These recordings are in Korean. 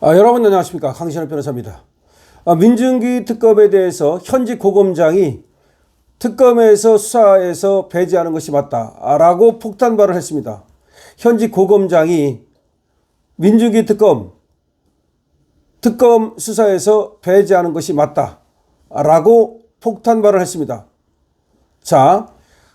여러분 안녕하십니까, 강신호 변호사입니다. 민중기 특검에 대해서 현직 고검장이 특검에서 수사에서 배제하는 것이 맞다라고 폭탄 발언을 했습니다. 현직 고검장이 민중기 특검 수사에서 배제하는 것이 맞다라고 폭탄 발언을 했습니다. 자,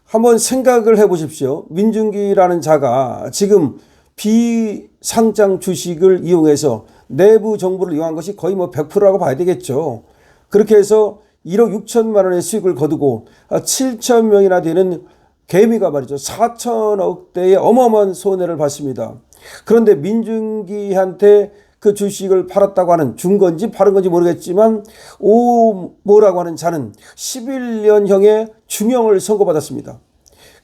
한번 생각을 해 보십시오. 민중기라는 자가 지금 비상장 주식을 이용해서 내부 정보를 이용한 것이 거의 100%라고 봐야 되겠죠. 그렇게 해서 1억 6천만 원의 수익을 거두고 7천 명이나 되는 개미가 말이죠, 4천억 대의 어마어마한 손해를 봤습니다. 그런데 민중기한테 그 주식을 팔았다고 하는, 준 건지 팔은 건지 모르겠지만 오모라고 하는 자는 11년형의 중형을 선고받았습니다.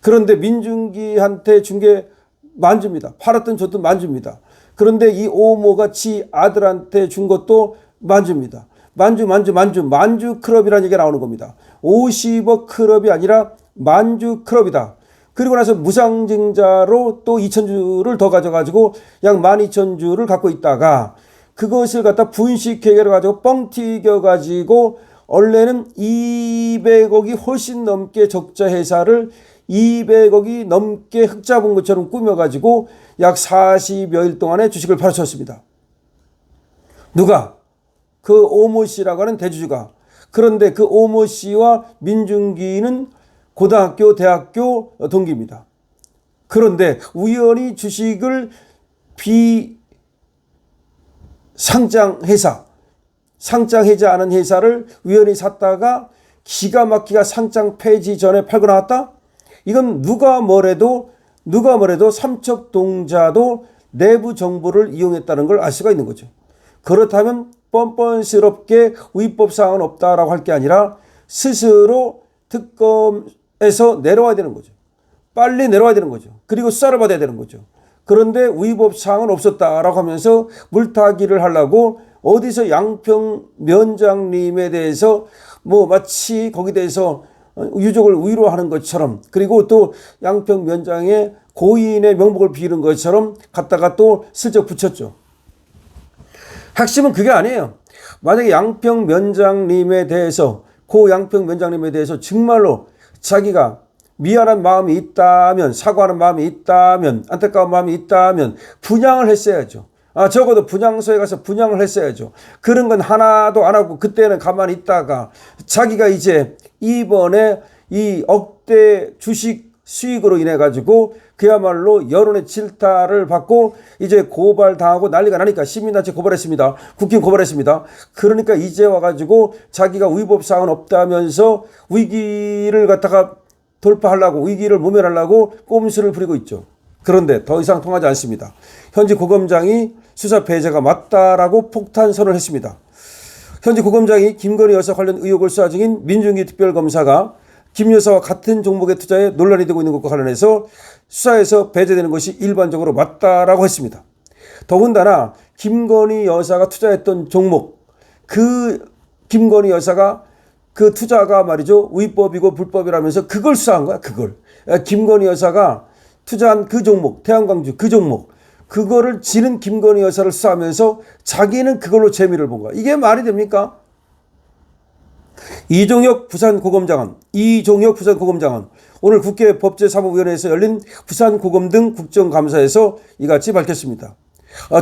그런데 민중기한테 준 게 만주입니다. 팔았든 줬든 만주입니다. 그런데 이 오모가 지 아들한테 준 것도 만주입니다. 만주 클럽이라는 얘기가 나오는 겁니다. 50억 클럽이 아니라 만주 클럽이다. 그리고 나서 무상증자로 또 2,000주를 더 가져가지고 약 12,000주를 갖고 있다가 그것을 갖다 분식회계를 가지고 뻥 튀겨가지고 원래는 200억이 훨씬 넘게 적자 회사를 200억이 넘게 흑자 본 것처럼 꾸며가지고 약 40여일 동안의 주식을 팔아쳤습니다. 누가? 그 오모 씨라고 하는 대주주가. 그런데 그 오모 씨와 민중기는 고등학교, 대학교 동기입니다. 그런데 우연히 주식을 상장하지 않은 회사를 우연히 샀다가 기가 막히게 상장 폐지 전에 팔고 나왔다? 이건 누가 뭐래도 삼척동자도 내부 정보를 이용했다는 걸 알 수가 있는 거죠. 그렇다면 뻔뻔스럽게 위법사항은 없다라고 할 게 아니라 스스로 특검에서 내려와야 되는 거죠. 빨리 내려와야 되는 거죠. 그리고 수사를 받아야 되는 거죠. 그런데 위법사항은 없었다라고 하면서 물타기를 하려고 어디서 양평 면장님에 대해서 마치 거기에 대해서 유족을 위로하는 것처럼, 그리고 또 양평 면장의 고인의 명복을 비는 것처럼 갖다가 또 슬쩍 붙였죠. 핵심은 그게 아니에요. 만약에 양평 면장님에 대해서, 고 양평 면장님에 대해서 정말로 자기가 미안한 마음이 있다면, 사과하는 마음이 있다면, 안타까운 마음이 있다면 분양을 했어야죠. 적어도 분양소에 가서 분양을 했어야죠. 그런 건 하나도 안 하고 그때는 가만히 있다가 자기가 이제 이번에 이 억대 주식 수익으로 인해 가지고 그야말로 여론의 질타를 받고 이제 고발당하고 난리가 나니까 시민단체 고발했습니다. 국힘 고발했습니다. 그러니까 이제 와가지고 자기가 위법사항은 없다면서 위기를 갖다가 돌파하려고, 위기를 모면하려고 꼼수를 부리고 있죠. 그런데 더 이상 통하지 않습니다. 현직 고검장이 수사 배제가 맞다라고 폭탄 선언을 했습니다. 현직 고검장이 김건희 여사 관련 의혹을 수사 중인 민중기 특별검사가 김 여사와 같은 종목의 투자에 논란이 되고 있는 것과 관련해서 수사에서 배제되는 것이 일반적으로 맞다라고 했습니다. 더군다나 김건희 여사가 투자했던 종목, 그 김건희 여사가 그 투자가 말이죠, 위법이고 불법이라면서 그걸 수사한 거야. 그걸 김건희 여사가 투자한 그 종목, 태양광주 그 종목, 그거를 지는 김건희 여사를 수사하면서 자기는 그걸로 재미를 본 거야. 이게 말이 됩니까? 이종혁 부산고검장은 오늘 국회 법제사무위원회에서 열린 부산고검 등 국정감사에서 이같이 밝혔습니다.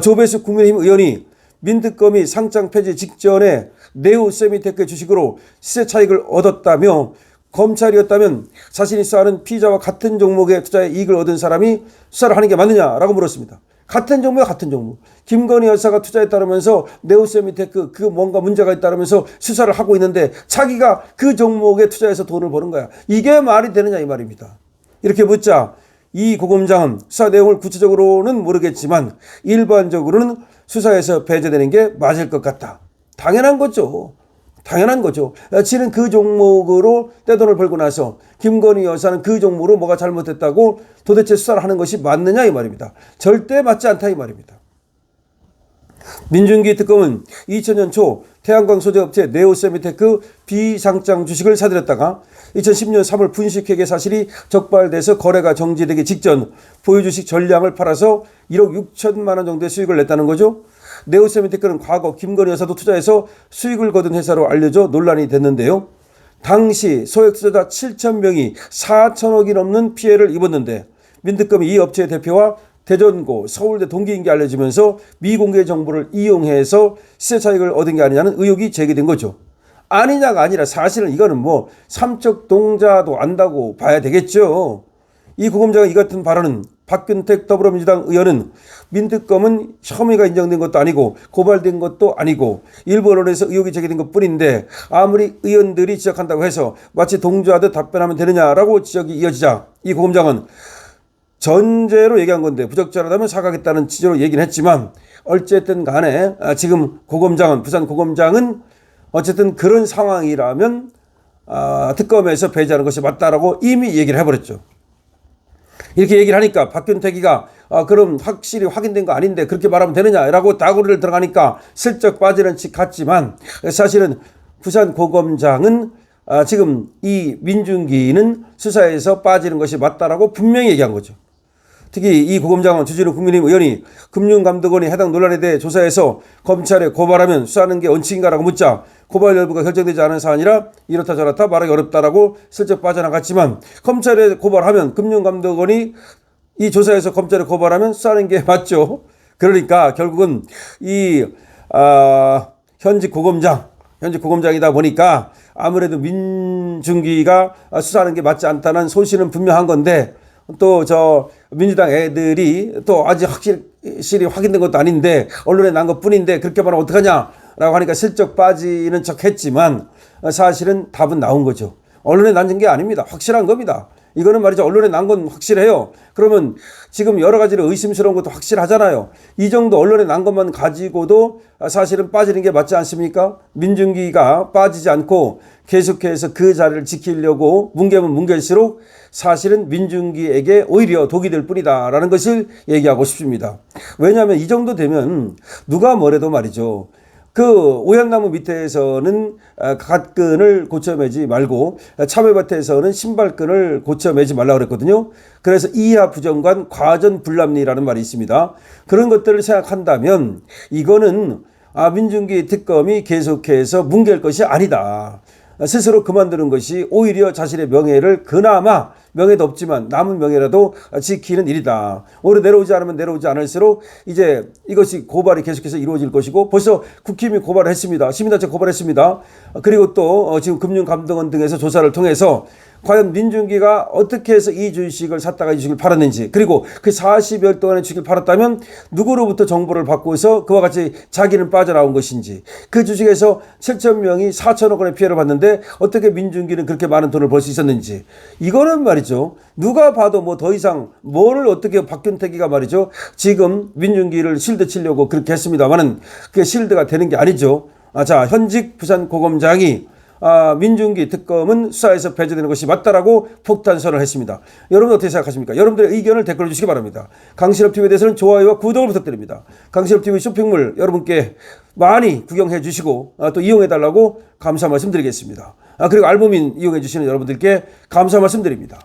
조배수 국민의힘 의원이 민특검이 상장 폐지 직전에 네오세미테크 주식으로 시세 차익을 얻었다며 검찰이었다면 자신이 수사하는 피의자와 같은 종목의 투자에 이익을 얻은 사람이 수사를 하는 게 맞느냐라고 물었습니다. 같은 종목이야, 같은 종목. 김건희 여사가 투자했다면서 네오세미테크 그 뭔가 문제가 있다면서 수사를 하고 있는데 자기가 그 종목에 투자해서 돈을 버는 거야. 이게 말이 되느냐 이 말입니다. 이렇게 묻자 이 고검장은 수사 내용을 구체적으로는 모르겠지만 일반적으로는 수사에서 배제되는 게 맞을 것 같다. 당연한 거죠. 지는 그 종목으로 떼돈을 벌고 나서 김건희 여사는 그 종목으로 뭐가 잘못됐다고 도대체 수사를 하는 것이 맞느냐 이 말입니다. 절대 맞지 않다 이 말입니다. 민중기 특검은 2000년 초 태양광 소재 업체 네오세미테크 비상장 주식을 사들였다가 2010년 3월 분식회계 사실이 적발돼서 거래가 정지되기 직전 보유주식 전량을 팔아서 1억 6천만 원 정도의 수익을 냈다는 거죠. 네오세미테크는 과거 김건희 여사도 투자해서 수익을 거둔 회사로 알려져 논란이 됐는데요. 당시 소액 투자자 7천 명이 4천억이 넘는 피해를 입었는데 민특검이 이 업체의 대표와 대전고, 서울대 동기인 게 알려지면서 미공개 정보를 이용해서 시세 차익을 얻은 게 아니냐는 의혹이 제기된 거죠. 아니냐가 아니라 사실은 이거는 뭐 삼척 동자도 안다고 봐야 되겠죠. 이 고검장의 이 같은 발언은 박균택 더불어민주당 의원은 민특검은 혐의가 인정된 것도 아니고 고발된 것도 아니고 일부 언론에서 의혹이 제기된 것뿐인데 아무리 의원들이 지적한다고 해서 마치 동조하듯 답변하면 되느냐라고 지적이 이어지자 이 고검장은 전제로 얘기한 건데 부적절하다면 사과하겠다는 취지로 얘기는 했지만 어쨌든 간에 지금 고검장은 부산 고검장은 어쨌든 그런 상황이라면 특검에서 배제하는 것이 맞다라고 이미 얘기를 해버렸죠. 이렇게 얘기를 하니까 박균택이가 그럼 확실히 확인된 거 아닌데 그렇게 말하면 되느냐라고 다구리를 들어가니까 슬쩍 빠지는 것 같지만 사실은 부산 고검장은 지금 이 민중기는 수사에서 빠지는 것이 맞다라고 분명히 얘기한 거죠. 특히 이 고검장은 주진우 국민의힘 의원이 금융감독원이 해당 논란에 대해 조사해서 검찰에 고발하면 수사하는 게 원칙인가라고 묻자 고발 여부가 결정되지 않은 사안이라 이렇다 저렇다 말하기 어렵다라고 슬쩍 빠져나갔지만 검찰에 고발하면 금융감독원이 이 조사에서 검찰에 고발하면 수사하는 게 맞죠. 그러니까 결국은 이 현직 고검장이다 보니까 아무래도 민중기가 수사하는 게 맞지 않다는 소신은 분명한 건데 또 저 민주당 애들이 또 아직 확실히 확인된 것도 아닌데 언론에 난 것뿐인데 그렇게 말하면 어떡하냐라고 하니까 슬쩍 빠지는 척 했지만 사실은 답은 나온 거죠. 언론에 난 게 아닙니다. 확실한 겁니다. 이거는 말이죠. 언론에 난 건 확실해요. 그러면 지금 여러 가지로 의심스러운 것도 확실하잖아요. 이 정도 언론에 난 것만 가지고도 사실은 빠지는 게 맞지 않습니까? 민중기가 빠지지 않고 계속해서 그 자리를 지키려고 뭉개면 뭉갤수록 사실은 민중기에게 오히려 독이 될 뿐이다라는 것을 얘기하고 싶습니다. 왜냐하면 이 정도 되면 누가 뭐래도 말이죠. 그 오얏나무 밑에서는 갓끈을 고쳐 매지 말고 참외밭에서는 신발끈을 고쳐 매지 말라고 그랬거든요. 그래서 이하 부정관 과전 불합리라는 말이 있습니다. 그런 것들을 생각한다면 이거는 민중기 특검이 계속해서 뭉갤 것이 아니다. 스스로 그만두는 것이 오히려 자신의 명예를 그나마 명예도 없지만 남은 명예라도 지키는 일이다. 오히려 내려오지 않으면 내려오지 않을수록 이제 이것이 고발이 계속해서 이루어질 것이고 벌써 국힘이 고발을 했습니다. 시민단체 고발했습니다. 그리고 또 지금 금융감독원 등에서 조사를 통해서 과연 민중기가 어떻게 해서 이 주식을 샀다가 이 주식을 팔았는지 그리고 그 40여 동안의 주식을 팔았다면 누구로부터 정보를 받고서 그와 같이 자기는 빠져나온 것인지 그 주식에서 7천 명이 4천억 원의 피해를 봤는데 어떻게 민중기는 그렇게 많은 돈을 벌 수 있었는지 이거는 말이죠. 누가 봐도 뭐 더 이상 뭐를 어떻게 박균택이가 말이죠. 지금 민중기를 실드 치려고 그렇게 했습니다만은 그게 실드가 되는 게 아니죠. 자, 현직 부산 고검장이 민중기 특검은 수사에서 배제되는 것이 맞다라고 폭탄 선언을 했습니다. 여러분 어떻게 생각하십니까? 여러분들의 의견을 댓글로 주시기 바랍니다. 강신업TV에 대해서는 좋아요와 구독을 부탁드립니다. 강신업TV 쇼핑몰 여러분께 많이 구경해 주시고 또 이용해 달라고 감사 말씀드리겠습니다. 그리고 알부민 이용해 주시는 여러분들께 감사 말씀드립니다.